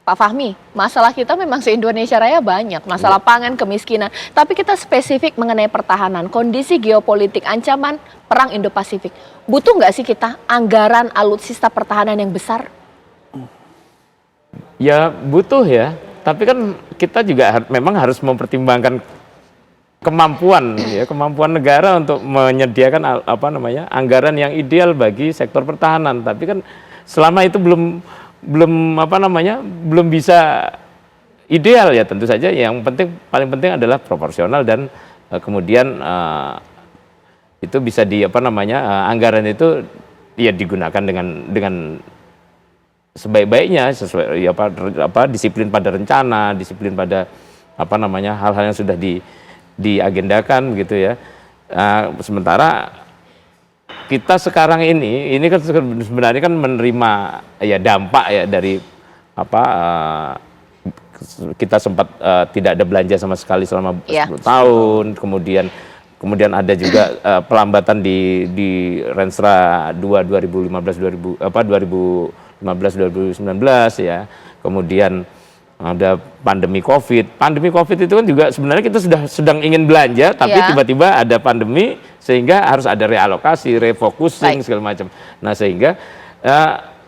Pak Fahmi, masalah kita memang se-Indonesia Raya banyak, masalah pangan, kemiskinan. Tapi kita spesifik mengenai pertahanan, kondisi geopolitik, ancaman perang Indo-Pasifik. Butuh nggak sih kita anggaran alutsista pertahanan yang besar? Ya butuh ya, tapi kan kita juga memang harus mempertimbangkan kemampuan negara untuk menyediakan anggaran yang ideal bagi sektor pertahanan. Tapi kan selama itu belum bisa ideal ya, tentu saja yang paling penting adalah proporsional dan kemudian itu bisa anggaran itu ya digunakan dengan sebaik-baiknya, sesuai disiplin pada rencana, disiplin pada hal-hal yang sudah diagendakan gitu ya. Sementara kita sekarang ini kan sebenarnya kan menerima ya dampak ya dari kita sempat tidak ada belanja sama sekali selama 10 tahun, kemudian ada juga pelambatan di Renstra 2015-2019 ya. Kemudian ada pandemi COVID. Pandemi COVID itu kan juga sebenarnya kita sedang ingin belanja, tapi tiba-tiba ada pandemi sehingga harus ada realokasi, refocusing segala macam. Nah sehingga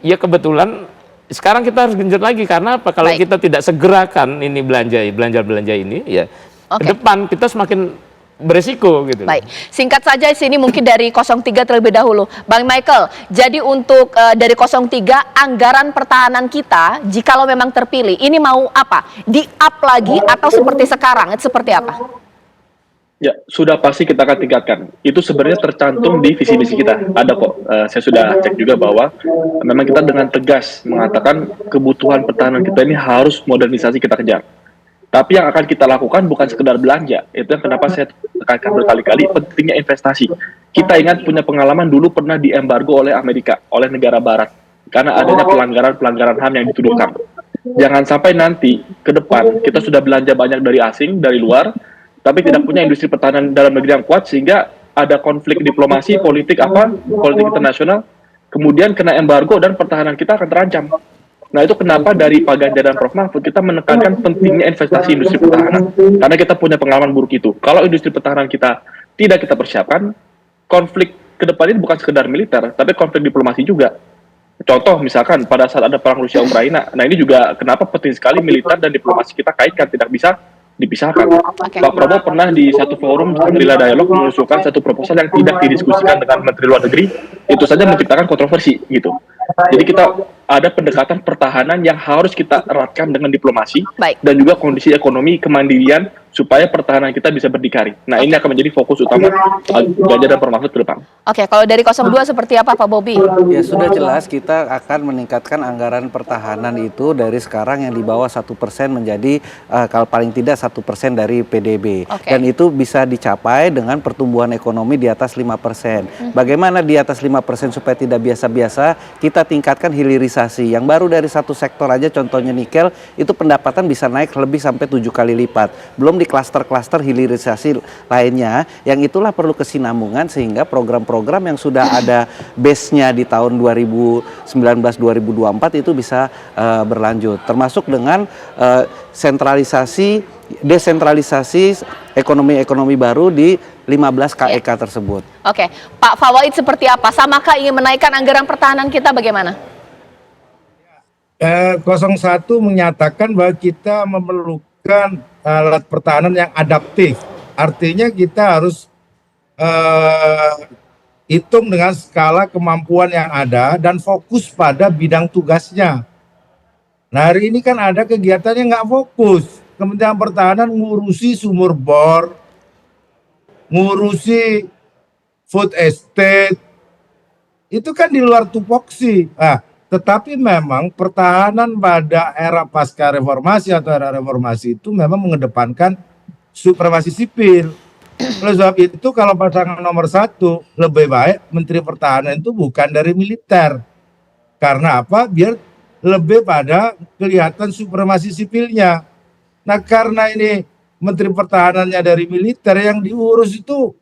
ya kebetulan sekarang kita harus genjot lagi karena apa? Kalau kita tidak segerakan ini belanja ini ya ke depan kita semakin beresiko gitu. Baik, singkat saja sini mungkin dari 03 terlebih dahulu. Bang Michael, jadi untuk dari 03 anggaran pertahanan kita, jikalau memang terpilih, ini mau apa? Di-up lagi atau seperti sekarang? Seperti apa? Ya, sudah pasti kita akan tingkatkan. Itu sebenarnya tercantum di visi misi kita. Ada kok, saya sudah cek juga bahwa memang kita dengan tegas mengatakan kebutuhan pertahanan kita ini harus modernisasi kita kejar. Tapi yang akan kita lakukan bukan sekedar belanja. Itu yang kenapa saya tekankan berkali-kali pentingnya investasi. Kita ingat punya pengalaman dulu pernah diembargo oleh Amerika, oleh negara barat. Karena adanya pelanggaran HAM yang dituduhkan. Jangan sampai nanti ke depan kita sudah belanja banyak dari asing, dari luar, tapi tidak punya industri pertahanan dalam negeri yang kuat sehingga ada konflik diplomasi, politik internasional, kemudian kena embargo dan pertahanan kita akan terancam. Nah itu kenapa dari Pak Ganjar dan Prof Mahfud kita menekankan pentingnya investasi industri pertahanan. Karena kita punya pengalaman buruk itu. Kalau industri pertahanan kita tidak kita persiapkan, konflik ke depan ini bukan sekedar militer, tapi konflik diplomasi juga. Contoh misalkan pada saat ada perang Rusia-Ukraina, nah ini juga kenapa penting sekali militer dan diplomasi kita kaitkan, tidak bisa dipisahkan. Pak Prabowo pernah di satu forum Shangri-La Dialog mengusulkan satu proposal yang tidak didiskusikan dengan Menteri Luar Negeri, itu saja menciptakan kontroversi gitu. Jadi kita ada pendekatan pertahanan yang harus kita eratkan dengan diplomasi dan juga kondisi ekonomi kemandirian supaya pertahanan kita bisa berdikari. Nah ini akan menjadi fokus utama Ganjar dan Prof Mahfud ke depan. Oke, kalau dari 02 seperti apa Pak Bobi? Ya sudah jelas kita akan meningkatkan anggaran pertahanan itu dari sekarang yang di bawah 1% menjadi kalau paling tidak 1% dari PDB. Dan itu bisa dicapai dengan pertumbuhan ekonomi di atas 5%. Bagaimana di atas 5% supaya tidak biasa-biasa, kita tingkatkan hilirisasi. Yang baru dari satu sektor aja contohnya nikel, itu pendapatan bisa naik lebih sampai 7 kali lipat. Belum di klaster-klaster hilirisasi lainnya, yang itulah perlu kesinambungan sehingga program-program yang sudah ada base-nya di tahun 2019-2024 itu bisa berlanjut. Termasuk dengan desentralisasi ekonomi baru di 15 KEK tersebut. Oke, Pak Fawaid seperti apa? Samakah ingin menaikkan anggaran pertahanan kita bagaimana? 01 menyatakan bahwa kita memerlukan alat pertahanan yang adaptif. Artinya kita harus hitung dengan skala kemampuan yang ada dan fokus pada bidang tugasnya. Nah hari ini kan ada kegiatan yang nggak fokus. Kementerian Pertahanan ngurusi sumur bor, ngurusi food estate, itu kan di luar tupoksi. Tetapi memang pertahanan pada era pasca reformasi atau era reformasi itu memang mengedepankan supremasi sipil. Oleh sebab itu kalau pasangan nomor 1 lebih baik Menteri Pertahanan itu bukan dari militer. Karena apa? Biar lebih pada kelihatan supremasi sipilnya. Nah karena ini Menteri Pertahanannya dari militer, yang diurus itu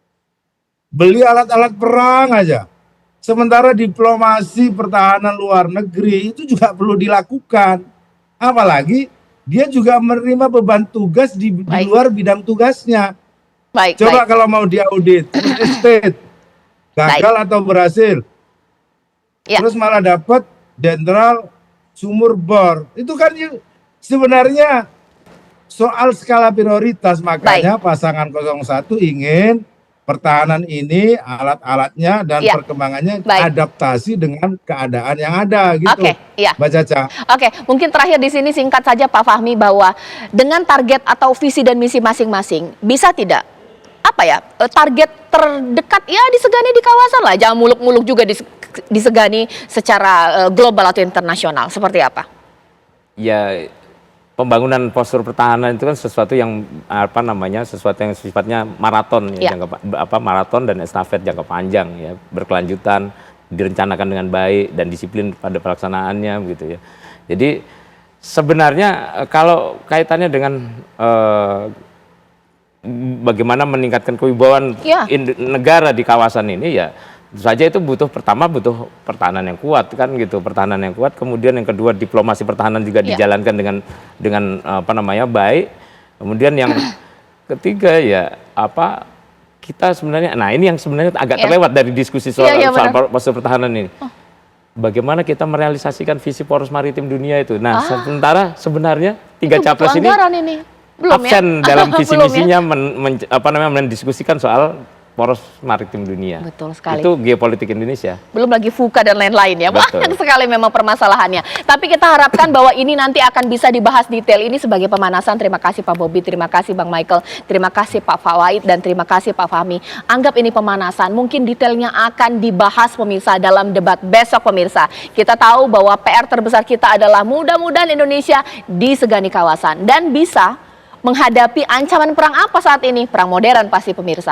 beli alat-alat perang aja. Sementara diplomasi pertahanan luar negeri itu juga perlu dilakukan. Apalagi dia juga menerima beban tugas di Baik. luar bidang tugasnya. Baik, Coba baik. kalau mau diaudit, food estate, gagal atau berhasil, Ya. terus malah dapat jenderal sumur bor. Itu kan sebenarnya soal skala prioritas, makanya pasangan 01 ingin pertahanan ini alat-alatnya dan Ya. perkembangannya Baik. adaptasi dengan keadaan yang ada gitu. Oke, iya. Mbak Caca. Oke, mungkin terakhir di sini singkat saja Pak Fahmi, bahwa dengan target atau visi dan misi masing-masing, bisa tidak target terdekat ya disegani di kawasan lah, jangan muluk-muluk juga disegani secara global atau internasional, seperti apa? Ya, pembangunan postur pertahanan itu kan sesuatu yang sesuatu yang sifatnya maraton ya, maraton dan estafet jangka panjang ya, berkelanjutan, direncanakan dengan baik dan disiplin pada pelaksanaannya gitu ya. Jadi sebenarnya kalau kaitannya dengan bagaimana meningkatkan kewibawaan negara di kawasan ini, ya tentu saja itu butuh pertahanan yang kuat kan gitu, pertahanan yang kuat. Kemudian yang kedua, diplomasi pertahanan juga dijalankan dengan baik. Kemudian yang ketiga ya kita sebenarnya, nah ini yang sebenarnya agak terlewat dari diskusi soal postur pertahanan ini. Bagaimana kita merealisasikan visi poros maritim dunia itu. Nah, sementara sebenarnya tiga capres ini absen dalam visi misinya mendiskusikan soal poros maritim dunia. Betul sekali. Itu geopolitik Indonesia. Belum lagi VUCA dan lain-lain ya. Betul. Banyak sekali memang permasalahannya. Tapi kita harapkan bahwa ini nanti akan bisa dibahas detail. Ini sebagai pemanasan. Terima kasih Pak Bobi, terima kasih Bang Michael, terima kasih Pak Fawaid, dan terima kasih Pak Fahmi. Anggap ini pemanasan. Mungkin detailnya akan dibahas pemirsa dalam debat besok pemirsa. Kita tahu bahwa PR terbesar kita adalah mudah-mudahan Indonesia disegani kawasan dan bisa menghadapi ancaman perang apa saat ini? Perang modern pasti pemirsa.